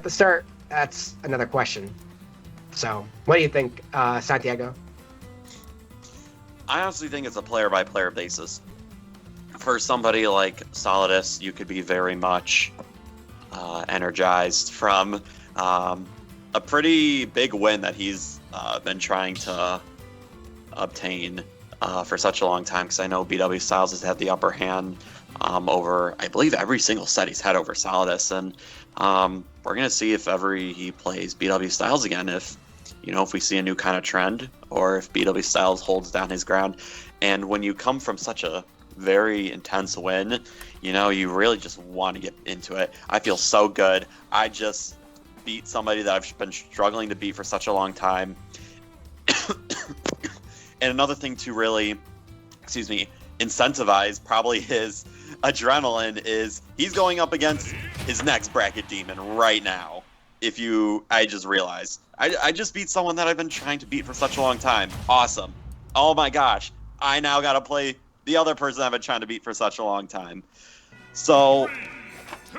the start, that's another question. So, what do you think, Santiago? I honestly think it's a player-by-player basis. For somebody like Solidus, you could be very much energized from a pretty big win that he's been trying to obtain for such a long time, because I know BW Styles has had the upper hand over, I believe, every single set he's had over Solidus, and we're going to see if ever he plays BW Styles again, if we see a new kind of trend, or if BW Styles holds down his ground. And when you come from such a very intense win, you really just want to get into it. I feel so good. I just beat somebody that I've been struggling to beat for such a long time. And another thing to really, incentivize probably his adrenaline is he's going up against his next bracket demon right now. I just realized. I just beat someone that I've been trying to beat for such a long time. Awesome. Oh my gosh. I now got to play the other person I've been trying to beat for such a long time. So,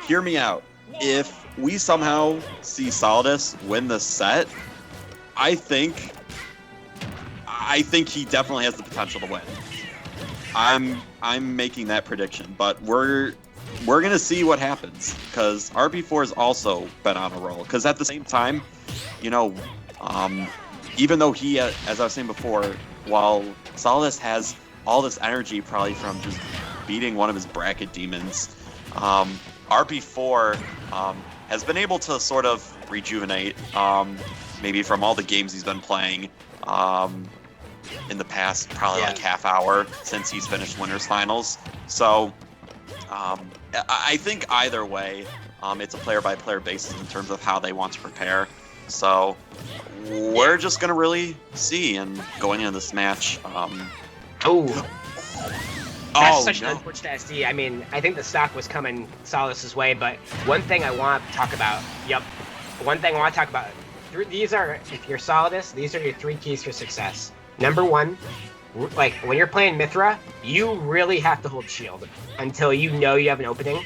hear me out. If we somehow see Solidus win this set, I think he definitely has the potential to win. I'm making that prediction, but we're gonna see what happens, because RP4 has also been on a roll. Because at the same time, even though he, as I was saying before, while Solidus has all this energy probably from just beating one of his bracket demons, RP4 has been able to sort of rejuvenate, maybe from all the games he's been playing in the past probably like half hour since he's finished Winners Finals. So I think either way, it's a player-by-player basis in terms of how they want to prepare. So we're just going to really see, and going into this match... That's such an unfortunate SD. I mean, I think the stock was coming Solidus' way, but one thing I want to talk about, if you're Solidus, these are your 3 keys for success. Number 1, like, when you're playing Mythra, you really have to hold shield until you know you have an opening.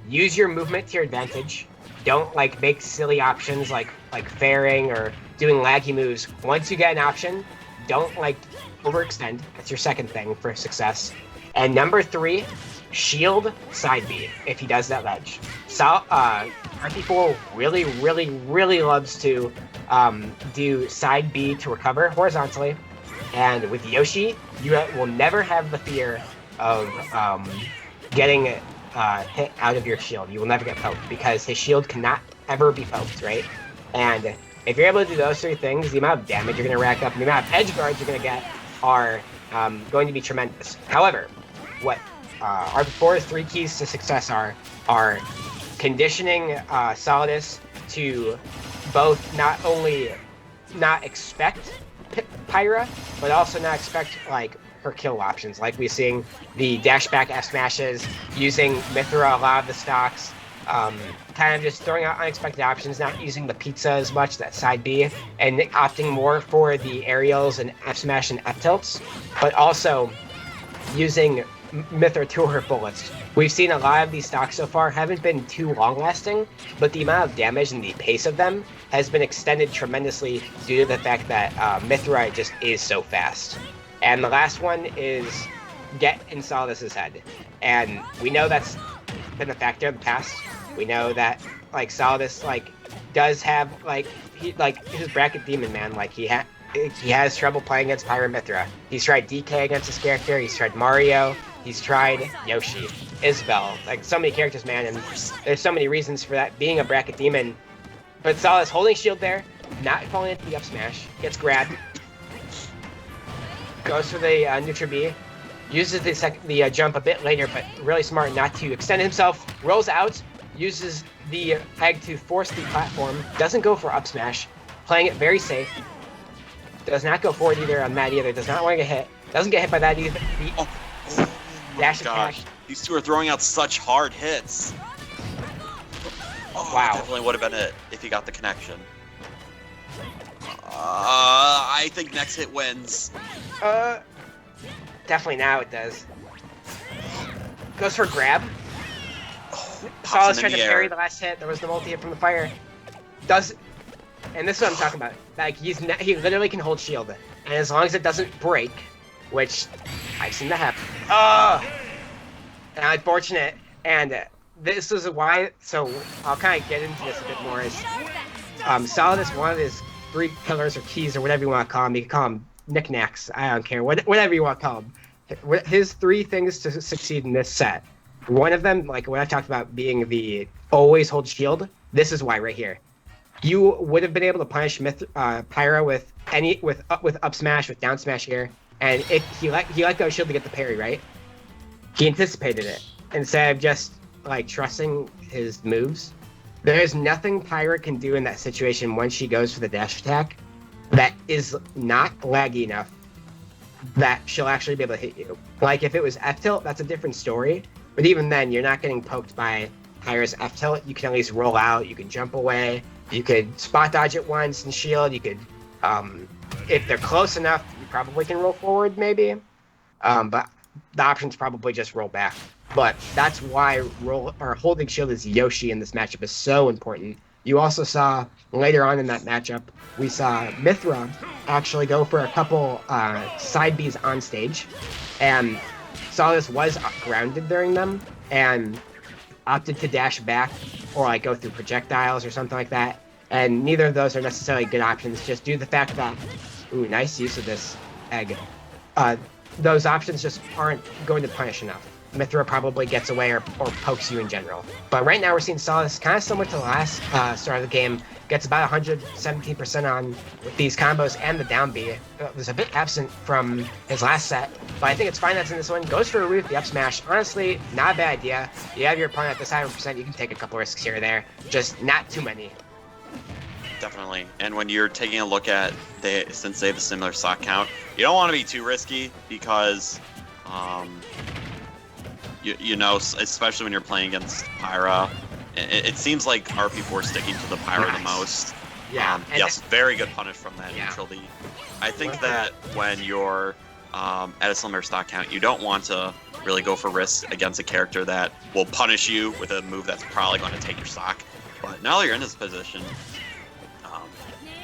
Use your movement to your advantage. Don't, make silly options like fairing or doing laggy moves. Once you get an option, don't, overextend. That's your second thing for success. And number 3, shield side B if he does that ledge. RP4 really, really, really loves to do side B to recover horizontally. And with Yoshi, you will never have the fear of getting hit out of your shield. You will never get poked, because his shield cannot ever be poked, right? And if you're able to do those 3 things, the amount of damage you're going to rack up and the amount of edge guards you're going to get are going to be tremendous. However, what RP4's 3 keys to success are conditioning Solidus to both not only not expect Pyra, but also not expect her kill options, like we're seeing the dash back F smashes, using Mythra a lot of the stocks, kind of just throwing out unexpected options, not using the pizza as much, that side B, and opting more for the aerials and F smash and F tilts, but also using Mythra to her bullets. We've seen a lot of these stocks so far haven't been too long-lasting, but the amount of damage and the pace of them has been extended tremendously due to the fact that Mythra just is so fast. And the last one is get in Solidus' head. And we know that's been a factor in the past. We know that Solidus does have his bracket demon, man. He has trouble playing against Pyra and Mythra. He's tried DK against his character, he's tried Mario, he's tried Yoshi, Isabelle, so many characters, man, and there's so many reasons for that being a bracket demon. But Solidus holding shield there, not falling into the up smash, gets grabbed, goes for the neutral B, uses the jump a bit later, but really smart not to extend himself, rolls out, uses the egg to force the platform, doesn't go for up smash, playing it very safe, does not go forward either on that either, does not want to get hit, doesn't get hit by that either. Dash attack. These 2 are throwing out such hard hits. Oh, wow. Definitely would have been it if he got the connection. I think next hit wins. Definitely now it does. Goes for grab. Solidus tried to parry the last hit. There was the multi-hit from the fire. does, and this is what I'm talking about. Like he literally can hold shield, and as long as it doesn't break, which I've seen that happen. Unfortunate. And this is why. So I'll kind of get into this a bit more. Is Solidus, one of his 3 pillars or keys or whatever you want to call them. You can call them knickknacks. I don't care. Whatever you want to call them. His 3 things to succeed in this set. One of them, like what I talked about, being the always hold shield. This is why right here. You would have been able to punish Pyra with up smash, with down smash here, and if he let go shield to get the parry, right? He anticipated it instead of just like trusting his moves. There's nothing Pyra can do in that situation once she goes for the dash attack that is not laggy enough that she'll actually be able to hit you. Like if it was F tilt, that's a different story. But even then, you're not getting poked by Pyra's F tilt. You can at least roll out. You can jump away. You could spot dodge it once and shield. You could, if they're close enough, you probably can roll forward maybe. But the option's probably just roll back. But that's why holding shield as Yoshi in this matchup is so important. You also saw later on in that matchup, we saw Mythra actually go for a couple side Bs on stage, and Solidus was grounded during them and opted to dash back or like go through projectiles or something like that. And neither of those are necessarily good options, just due to the fact that, ooh, nice use of this egg. Those options just aren't going to punish enough. Mythra probably gets away or pokes you in general. But right now we're seeing Solidus kind of similar to the last start of the game, gets about 117% on with these combos and the down B. It was a bit absent from his last set, but I think it's fine that's in this one. Goes for a root, the up smash. Honestly, not a bad idea. You have your opponent at this 100%, you can take a couple risks here or there, just not too many. Definitely. And when you're taking a look at, since they have a similar stock count, you don't want to be too risky because, you know, especially when you're playing against Pyra, it seems like RP4 sticking to the Pyra the most. Yeah. Yes, very good punish from that neutral D. I think that when you're at a similar stock count, you don't want to really go for risks against a character that will punish you with a move that's probably going to take your stock. But now that you're in this position,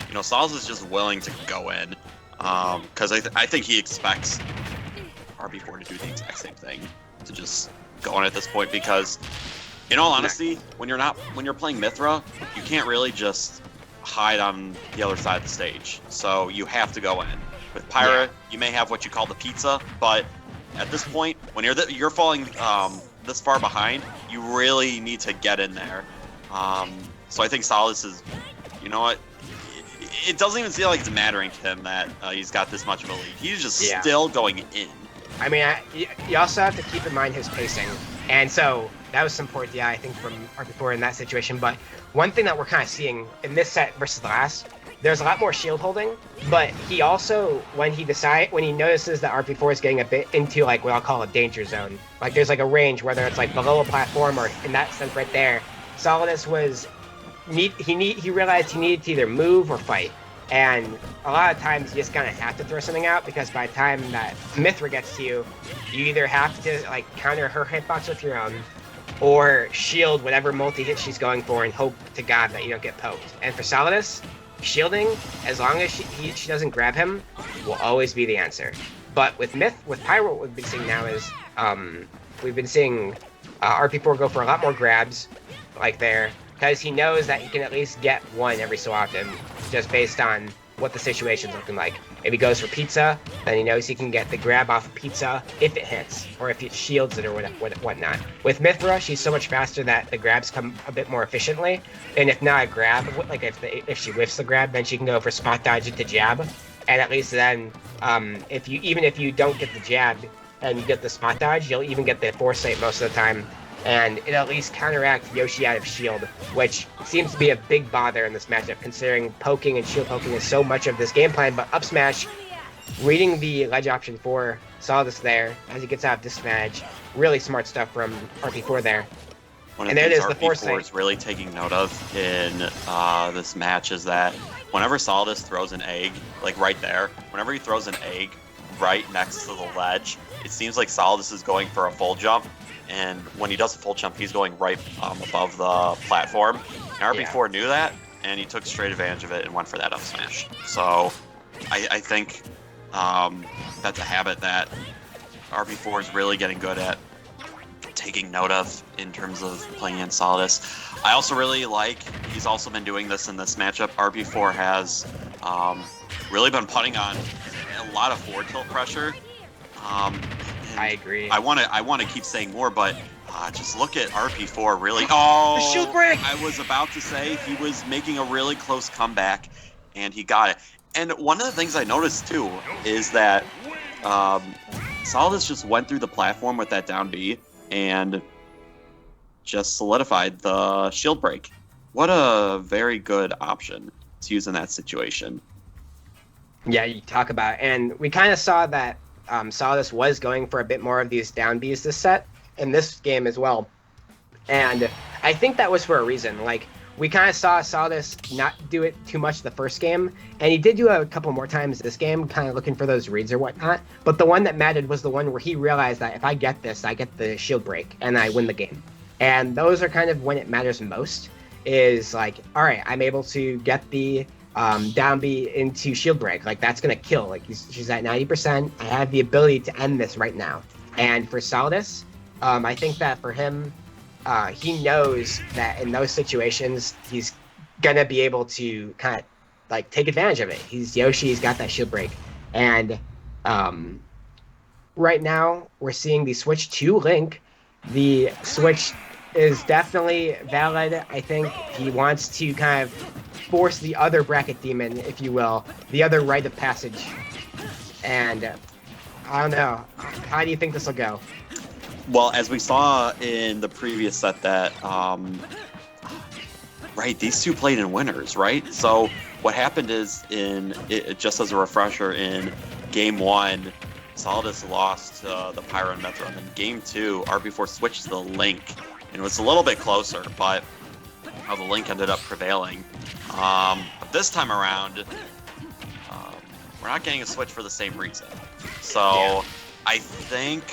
you know, Solidus is just willing to go in because I think he expects RP4 to do the exact same thing, to just go in at this point, because in all honesty, when you're playing Mythra, you can't really just hide on the other side of the stage. So you have to go in. With Pyra, you may have what you call the pizza, but at this point, when you're falling this far behind, you really need to get in there. So I think Solidus is, you know what? It doesn't even seem like it's mattering to him that he's got this much of a lead. He's just still going in. I mean, you also have to keep in mind his pacing. And so that was some poor DI, I think, from RP4 in that situation. But one thing that we're kind of seeing in this set versus the last, there's a lot more shield holding. But he also, when he notices that RP4 is getting a bit into like what I'll call a danger zone, like there's like a range, whether it's like below a platform or in that sense right there, Solidus was he realized he needed to either move or fight. And a lot of times you just kind of have to throw something out, because by the time that Mythra gets to you, you either have to like counter her hitbox with your own, or shield whatever multi-hit she's going for and hope to God that you don't get poked. And for Solidus, shielding, as long as she doesn't grab him, will always be the answer. But with Pyra, what we've been seeing now is we've been seeing RP4 go for a lot more grabs, like there, because he knows that he can at least get one every so often, just based on what the situation's looking like. If he goes for pizza, then he knows he can get the grab off of pizza if it hits, or if he shields it or whatnot. With Mythra, she's so much faster that the grabs come a bit more efficiently, and if not a grab, like if she whiffs the grab, then she can go for spot dodge into jab, and at least then, even if you don't get the jab and you get the spot dodge, you'll even get the foresight most of the time, and it at least counteract Yoshi out of shield, which seems to be a big bother in this matchup, considering poking and shield poking is so much of this game plan. But up smash, reading the ledge option for Solidus there as he gets out of disadvantage, really smart stuff from RP4 there. One of the things RP4 is really taking note of in this match is that whenever Solidus throws an egg, like right there, whenever he throws an egg right next to the ledge, it seems like Solidus is going for a full jump. And when he does a full jump, he's going right above the platform. And RP4 knew that, and he took straight advantage of it and went for that up smash. So I think that's a habit that RP4 is really getting good at taking note of in terms of playing in Solidus. I also really like, he's also been doing this in this matchup. RP4 has really been putting on a lot of forward tilt pressure. I agree. I want to keep saying more, but just look at RP4 really. Oh, the shield break! I was about to say he was making a really close comeback, and he got it. And one of the things I noticed too is that Solidus just went through the platform with that down B and just solidified the shield break. What a very good option to use in that situation. Yeah, you talk about it. And we kind of saw that Solidus was going for a bit more of these down Bs this set, in this game as well. And I think that was for a reason. Like, we kind of saw Solidus not do it too much the first game, and he did do a couple more times this game, kind of looking for those reads or whatnot. But the one that mattered was the one where he realized that if I get this, I get the shield break, and I win the game. And those are kind of when it matters most, is like, all right, I'm able to get the down B into shield break. Like, that's going to kill. Like, she's at 90%. I have the ability to end this right now. And for Solidus, I think that for him, he knows that in those situations, he's going to be able to kind of, like, take advantage of it. He's Yoshi, he's got that shield break. And right now, we're seeing the switch to Link. The switch is definitely valid. I think he wants to kind of force the other bracket demon, if you will, the other rite of passage. And I don't know. How do you think this will go? Well, as we saw in the previous set that, right, these two played in winners, right? So what happened is, just as a refresher, in Game 1, Solidus lost to the Pyra and Mythra, and then Game 2, RP4 switched to the Link, and it was a little bit closer, but the Link ended up prevailing. But this time around, we're not getting a switch for the same reason. So yeah. I think,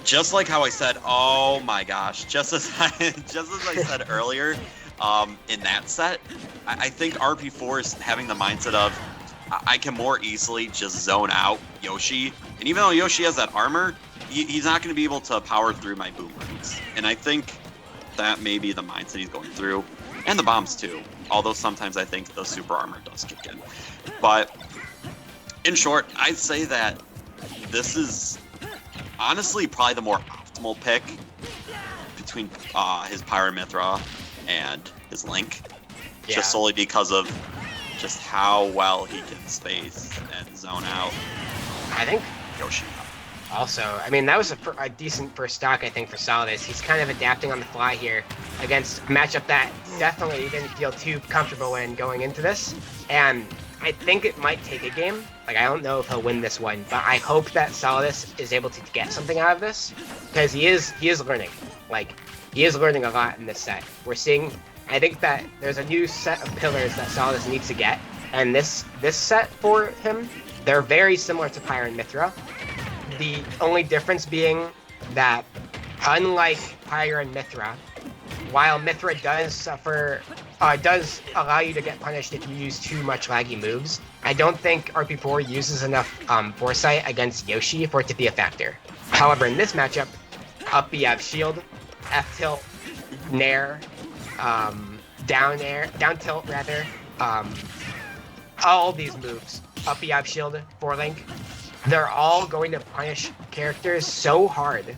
just like how I said, oh my gosh, just as I said earlier, in that set, I think RP4 is having the mindset of, I can more easily just zone out Yoshi, and even though Yoshi has that armor, he's not going to be able to power through my boomerangs. And I think that may be the mindset he's going through, and the bombs too, although sometimes I think the super armor does kick in. But in short, I'd say that this is honestly probably the more optimal pick between his Pyra Mythra and his Link, just solely because of just how well he can space and zone out I think Yoshi. Also, I mean, that was a decent first stock, I think, for Solidus. He's kind of adapting on the fly here against a matchup that definitely didn't feel too comfortable in going into this. And I think it might take a game. Like, I don't know if he'll win this one, but I hope that Solidus is able to get something out of this, because he is learning. Like, he is learning a lot in this set. We're seeing, I think that there's a new set of pillars that Solidus needs to get, and this set for him, they're very similar to Pyra and Mythra. The only difference being that, unlike Pyra and Mythra, while Mythra does allow you to get punished if you use too much laggy moves, I don't think RP4 uses enough foresight against Yoshi for it to be a factor. However, in this matchup, up B have shield, F tilt, nair, down tilt rather, all these moves, up B have shield, 4-link, they're all going to punish characters so hard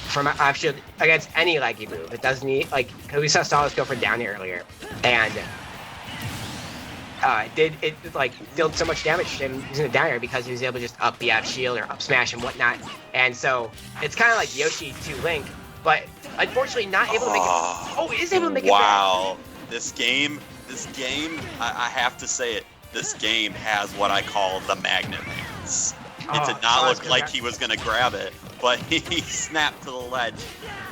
from up shield against any laggy move. It doesn't need, like, cause we saw Solidus go for down air earlier, and it dealt so much damage to him using the down air because he was able to just up BF shield or up smash and whatnot. And so it's kind of like Yoshi to Link, but unfortunately not able to make it. Oh, is able to make it. Wow, this game, I have to say it. This game has what I call the magnet hands. It did not look like he was going to grab it, but he snapped to the ledge.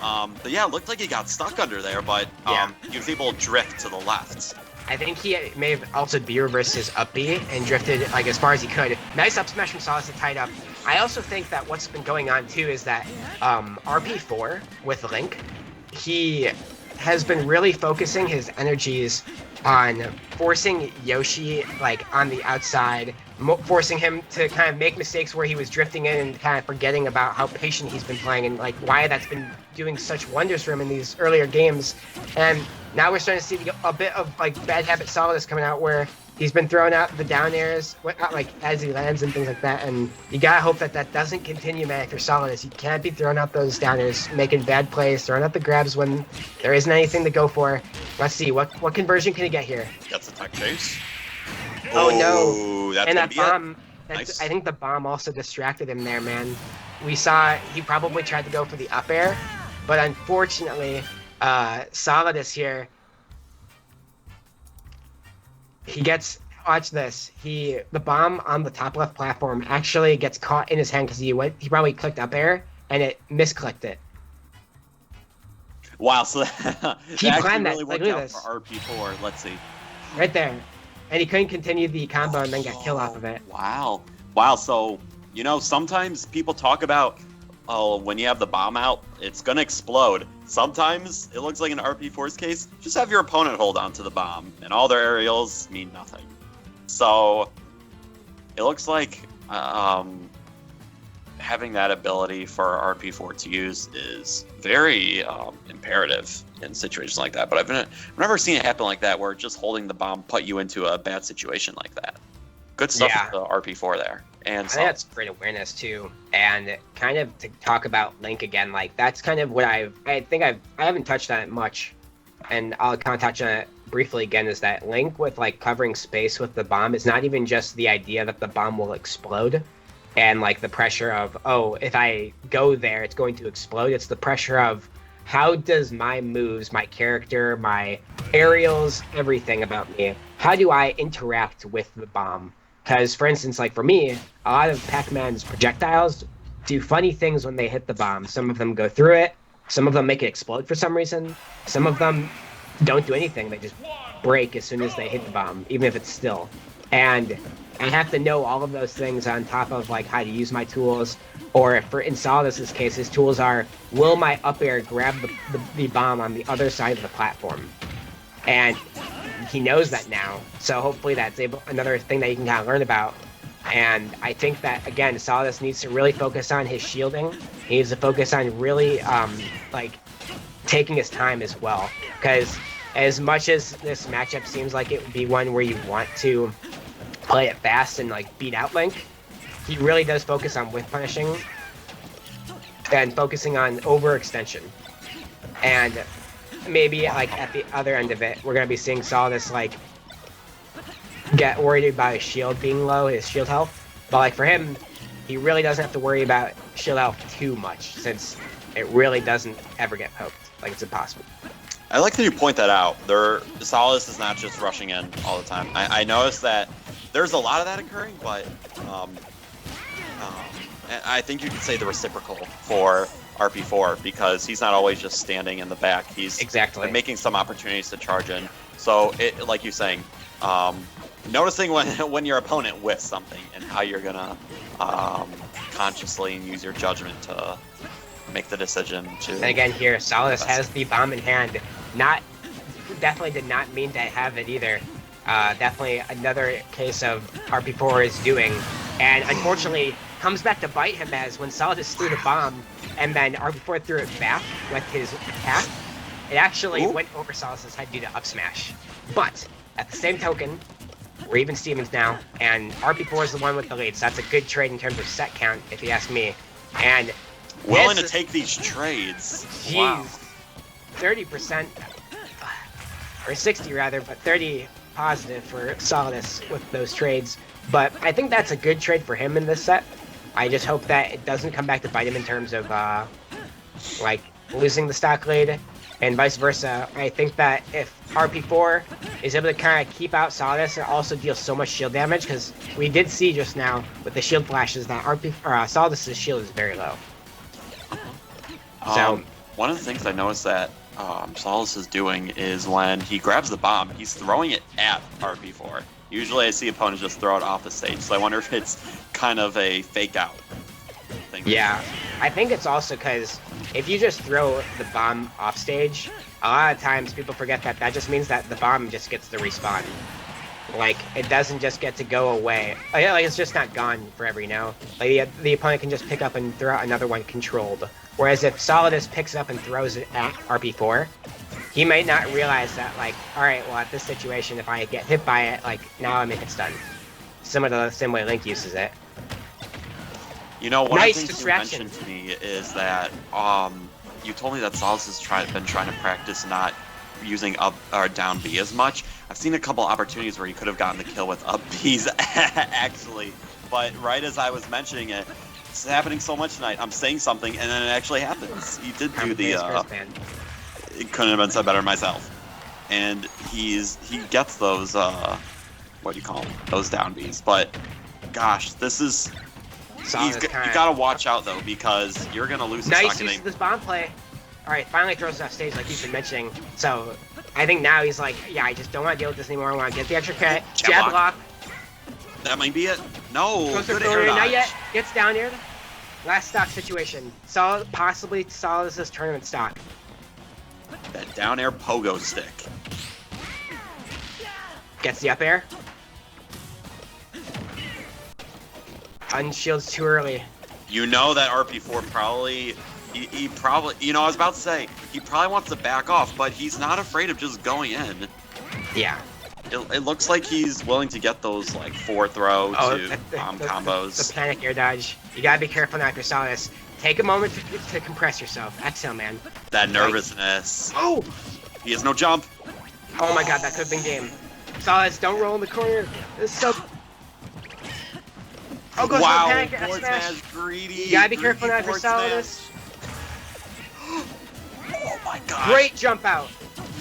But yeah, it looked like he got stuck under there, but he was able to drift to the left. I think he may have altered B reverse his up B and drifted like as far as he could. Nice up smash from Solidus to tie it up. I also think that what's been going on too is that RP4 with Link, he has been really focusing his energies on forcing Yoshi like on the outside, forcing him to kind of make mistakes where he was drifting in and kind of forgetting about how patient he's been playing and like why that's been doing such wonders for him in these earlier games. And now we're starting to see a bit of like bad habit Solidus coming out where he's been throwing out the down airs like as he lands and things like that, and you gotta hope that that doesn't continue, man. If you're Solidus, you can't be throwing out those down airs, making bad plays, throwing out the grabs when there isn't anything to go for. Let's see what conversion can he get here. Gets a tech chase. Oh no! That's and gonna that be bomb. Nice. I think the bomb also distracted him there, man. We saw he probably tried to go for the up air, but unfortunately, Solidus here. He gets, watch this. The bomb on the top left platform actually gets caught in his hand because he probably clicked up air and it misclicked it. Wow, so He that planned actually that. really Like, worked look at out this. for RP4. Let's see. Right there. And he couldn't continue the combo and then got killed off of it. Wow. Wow, so, you know, sometimes people talk about, oh, when you have the bomb out, it's going to explode. Sometimes, it looks like in RP4's case, just have your opponent hold on to the bomb, and all their aerials mean nothing. So, it looks like having that ability for RP4 to use is very imperative in situations like that. But I've never seen it happen like that, where just holding the bomb put you into a bad situation like that. Good stuff Yeah. with the RP4 there. And I think that's great awareness too, and kind of to talk about Link again, like that's kind of what I haven't touched on it much, and I'll kind of touch on it briefly again. Is that Link with like covering space with the bomb is not even just the idea that the bomb will explode, and like the pressure of, oh, if I go there, it's going to explode. It's the pressure of how does my moves, my character, my aerials, everything about me, how do I interact with the bomb? Because, for instance, like for me, a lot of Pac-Man's projectiles do funny things when they hit the bomb. Some of them go through it. Some of them make it explode for some reason. Some of them don't do anything. They just break as soon as they hit the bomb, even if it's still. And I have to know all of those things on top of like how to use my tools. Or for in Solidus' case, his tools are, will my up air grab the bomb on the other side of the platform? And he knows that now, so hopefully that's another thing that you can kind of learn about. And I think that, again, Solidus needs to really focus on his shielding. He needs to focus on really like taking his time as well, because as much as this matchup seems like it would be one where you want to play it fast and like beat out Link, he really does focus on whiff punishing and focusing on overextension. And maybe like at the other end of it, we're gonna be seeing Solidus like get worried about his shield being low, his shield health. But like for him, he really doesn't have to worry about shield health too much, since it really doesn't ever get poked. Like it's impossible. I like that you point that out. Solidus is not just rushing in all the time. I noticed that there's a lot of that occurring, but I think you could say the reciprocal for RP4, because he's not always just standing in the back. He's Exactly. making some opportunities to charge in. So, like you're saying, noticing when your opponent whiffs something and how you're gonna consciously use your judgment to make the decision to. And again, here Solidus has the bomb in hand. Definitely did not mean to have it either. Definitely another case of RP4 is doing, and unfortunately comes back to bite him, as when Solidus threw the bomb and then RP4 threw it back with his attack, it actually went over Solidus' head due to up smash. But at the same token, we're even Stevens now, and RP4 is the one with the lead, so that's a good trade in terms of set count, if you ask me. And willing to take these trades. Jeez, Wow. 30%, or 60 rather, but 30 positive for Solidus with those trades. But I think that's a good trade for him in this set. I just hope that it doesn't come back to bite him in terms of like losing the stock lead, and vice versa. I think that if RP4 is able to kind of keep out Solidus and also deal so much shield damage, because we did see just now with the shield flashes that Solidus' shield is very low. So one of the things I noticed that Solidus is doing is when he grabs the bomb, he's throwing it at RP4. Usually I see opponents just throw it off the stage, so I wonder if it's kind of a fake out thing. Yeah, I think it's also because if you just throw the bomb off stage, a lot of times people forget that that just means that the bomb just gets to respawn. Like, it doesn't just get to go away. Like, it's just not gone forever, you know? Like, the opponent can just pick up and throw out another one controlled. Whereas if Solidus picks it up and throws it at RP4, he might not realize that, like, alright, well, at this situation, if I get hit by it, like, now I make it stun. Similar to the same way Link uses it. You know, one Nice of the things you distraction. mentioned to me is that you told me that Solidus has been trying to practice not using up or down B as much. I've seen a couple opportunities where he could have gotten the kill with up Bs actually, but right as I was mentioning it, it's happening so much tonight. I'm saying something and then it actually happens. He did do the it couldn't have been said better myself. And he gets those what do you call them? Those down Bs. But gosh, this is you gotta watch out though, because you're gonna lose. Nice use of this bomb play. All right, finally throws it off stage like you've been mentioning. So I think now he's like, yeah, I just don't want to deal with this anymore. I want to get the extra credit. Jab block. That might be it. No, Goes good for air dodge. not yet. Gets down aired. Last stock situation. Possibly Solidus' tournament stock. That down air pogo stick. Gets the up air. Unshields too early. You know that RP4 probably, he probably, you know, I was about to say, he probably wants to back off, but he's not afraid of just going in. Yeah. It looks like he's willing to get those, like, 4-throw to bomb combos. The panic air dodge. You gotta be careful now if you're Solidus. Take a moment to compress yourself. Exhale, man. That nervousness. Oh! He has no jump. Oh my god, that could have been game. Solidus, don't roll in the corner. This is so... Oh, goes wow, for the panic forward smash. smash, greedy. You gotta be careful now if you're forward Solidus. Oh my god. Great jump out.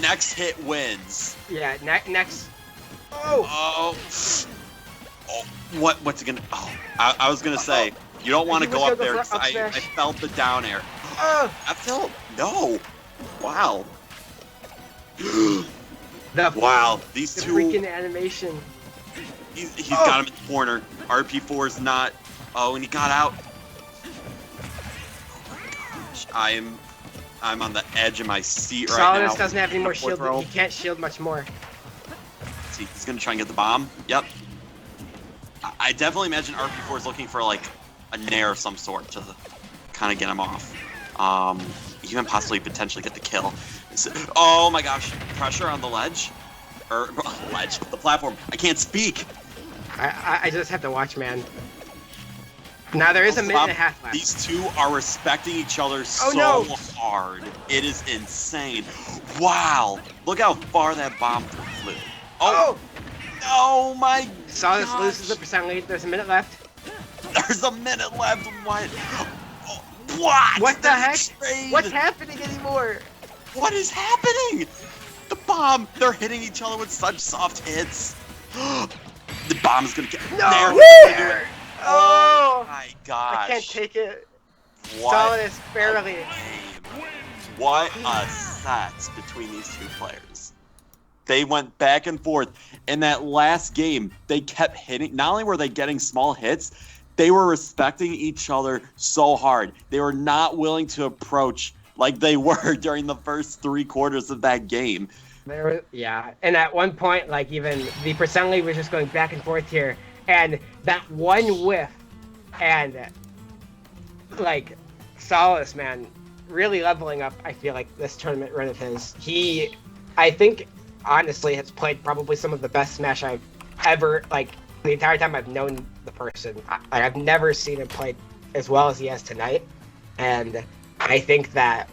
Next hit wins. Yeah, next. Oh! Oh, what's it gonna? Oh, I was gonna say you don't want to go up there because I felt the down air. I felt no. Wow. Wow, these two. Freaking animation. He's got him in the corner. RP4 is not. Oh, and he got out. Oh my gosh, I'm on the edge of my seat right now. Solidus doesn't have any more shield. He can't shield much more. See, he's gonna try and get the bomb. Yep. I definitely imagine RP4 is looking for like a nair of some sort to kind of get him off. Even possibly potentially get the kill. Oh my gosh! Pressure on the ledge, or ledge, the platform. I can't speak. I just have to watch, man. Now there is a minute and a half left. These two are respecting each other hard. It is insane. Wow! Look how far that bomb flew. Oh! Oh my! Solidus loses the percent lead. There's a minute left. There's a minute left. What? Oh, what? What the heck? What's happening anymore? What is happening? The bomb. They're hitting each other with such soft hits. The bomb is gonna get there. Oh my gosh! I can't take it. What Solidus barely. What a set between these two players. They went back and forth. In that last game, they kept hitting. Not only were they getting small hits, they were respecting each other so hard. They were not willing to approach like they were during the first 3 quarters of that game. Yeah, and at one point, like, even the percent lead was just going back and forth here, and that one whiff, and like Solidus, man, really leveling up. I feel like this tournament run of his. I think, honestly, has played probably some of the best Smash I've ever, like, the entire time I've known the person. I've never seen him play as well as he has tonight, and I think that